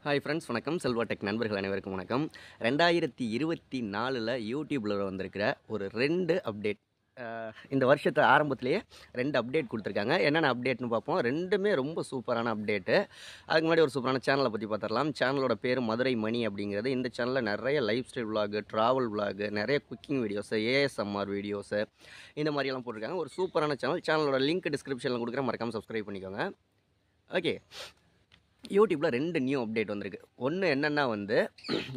Hi friends, வணக்கம். Selva tech நண்பர்கள் அனைவருக்கும் வணக்கம். 2024ல் யூடியூப்பில் வந்திருக்கிற ஒரு 2 அப்டேட். இந்த வருஷத்து ஆரம்பத்திலேயே 2 அப்டேட் கொடுத்துருக்காங்க. என்னென்ன அப்டேட்னு பார்ப்போம். 2மே ரொம்ப சூப்பரான அப்டேட்டு. அதுக்கு முன்னாடி ஒரு சூப்பரான சேனலை பற்றி பார்த்துடலாம். சேனலோட பேர் மதுரை மணி அப்படிங்கிறது. இந்த சேனலில் நிறைய life style vlog, travel vlog, நிறைய குக்கிங் வீடியோஸு, ஏஎஸ்எம்ஆர் வீடியோஸு இந்த மாதிரியெல்லாம் போட்டிருக்காங்க. ஒரு சூப்பரான சேனல். சேனலோட லிங்க் டிஸ்கிரிப்ஷனில் கொடுக்குறேன், மறக்காமல் சப்ஸ்கிரைப் பண்ணிக்கோங்க. ஓகே, யூடியூப்பில் 2 நியூ அப்டேட் வந்திருக்கு. ஒன்று என்னென்னா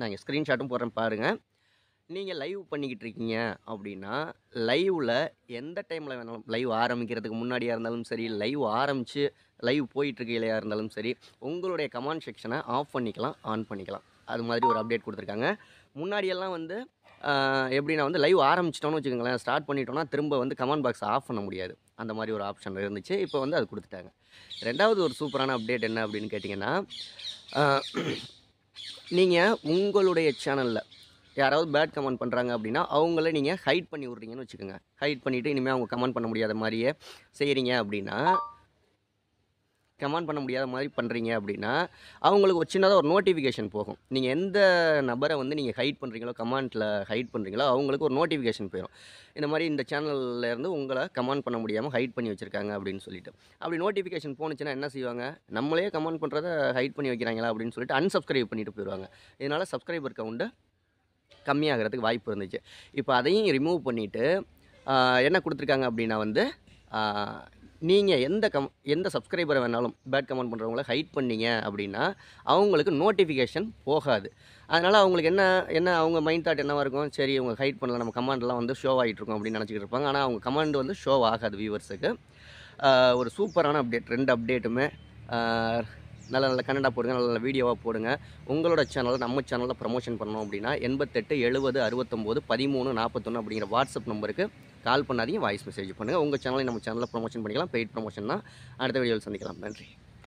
நான் ஸ்க்ரீன்ஷாட்டும் போடுறேன் பாருங்கள். நீங்கள் லைவ் பண்ணிக்கிட்டு இருக்கீங்க அப்படின்னா, லைவில் எந்த டைமில் வேணாலும், லைவ் ஆரம்பிக்கிறதுக்கு முன்னாடியாக இருந்தாலும் சரி, லைவ் ஆரம்பித்து லைவ் போயிட்டுருக்கையிலையாக இருந்தாலும் சரி, உங்களுடைய கமெண்ட் செக்ஷனை ஆஃப் பண்ணிக்கலாம், ஆன் பண்ணிக்கலாம். அது மாதிரி ஒரு அப்டேட் கொடுத்துருக்காங்க. முன்னாடியெல்லாம் எப்படின்னா லைவ் ஆரம்பிச்சிட்டோன்னு வச்சுக்கோங்களேன், ஸ்டார்ட் பண்ணிட்டோம்னா திரும்ப கமெண்ட் பாக்ஸ் ஆஃப் பண்ண முடியாது. அந்த மாதிரி ஒரு ஆப்ஷன் இருந்துச்சு. இப்போ அது கொடுத்துட்டாங்க. ரெண்டாவது ஒரு சூப்பரான அப்டேட் என்ன அப்படின்னு கேட்டிங்கன்னா, நீங்கள் உங்களுடைய சேனலில் யாராவது பேட் கமெண்ட் பண்ணுறாங்க அப்படின்னா, அவங்கள நீங்கள் ஹைட் பண்ணி விட்றீங்கன்னு வச்சுக்கோங்க. ஹைட் பண்ணிவிட்டு இனிமேல் அவங்க கமெண்ட் பண்ண முடியாத மாதிரியே செய்கிறீங்க அப்படின்னா, கமெண்ட் பண்ண முடியாத மாதிரி பண்ணுறீங்க அப்படின்னா, அவங்களுக்கு ஒரு சின்னதாக ஒரு நோட்டிஃபிகேஷன் போகும். நீங்கள் எந்த நபரை நீங்கள் ஹைட் பண்ணுறீங்களோ, கமெண்ட்டில் ஹைட் பண்ணுறீங்களோ, அவங்களுக்கு ஒரு நோட்டிஃபிகேஷன் போயிடும். இந்த மாதிரி இந்த சேனல்லேருந்து உங்களை கமெண்ட் பண்ண முடியாமல் ஹைட் பண்ணி வச்சுருக்காங்க அப்படின்னு சொல்லிட்டு. அப்படி நோட்டிஃபிகேஷன் போணுச்சுன்னா என்ன செய்வாங்க, நம்மளே கமெண்ட் பண்ணுறத ஹைட் பண்ணி வைக்கிறாங்களா அப்படின்னு சொல்லிட்டு அன்சப்ஸ்கிரைப் பண்ணிட்டு போயிடுவாங்க. இதனால் சப்ஸ்கிரைபர் கவுண்ட்டு கம்மியாகிறதுக்கு வாய்ப்பு இருந்துச்சு. இப்போ அதையும் ரிமூவ் பண்ணிவிட்டு என்ன கொடுத்துருக்காங்க அப்படின்னா நீங்கள் எந்த சப்ஸ்கிரைபரை வேணாலும் பேட் கமெண்ட் பண்ணுறவங்கள ஹைட் பண்ணீங்க அப்படின்னா, அவங்களுக்கு நோட்டிஃபிகேஷன் போகாது. அதனால் அவங்களுக்கு என்ன அவங்க மைண்ட் தாட் என்னவாக இருக்கும், சரி இவங்க ஹைட் பண்ணல, நம்ம கமெண்ட்லாம் ஷோ ஆகிட்ருக்கோம் அப்படின்னு நினச்சிக்கிட்டு இருப்பாங்க. ஆனால் அவங்க கமெண்ட் ஷோ ஆகாது வியூவர்ஸுக்கு. ஒரு சூப்பரான அப்டேட். 2 அப்டேட்டுமே நல்ல நல்ல கன்னடா போடுங்க, நல்ல நல்ல வீடியோவாக போடுங்க. உங்களோட சேனலை நம்ம சேனலில் ப்ரமோஷன் பண்ணோம் அப்படின்னா 88 70 69 13 41 அப்படிங்கிற வாட்ஸ்அப் நம்பருக்கு கால் பண்ணாதீங்க, வாய்ஸ் மெசேஜ் பண்ணுங்கள். உங்கள் சேனலை நம்ம சேனலில் ப்ரமோஷன் பண்ணிக்கலாம். பெய்ட் ப்ரமோஷன் தான். அடுத்த வீடியோவில் சந்திக்கலாம். நன்றி.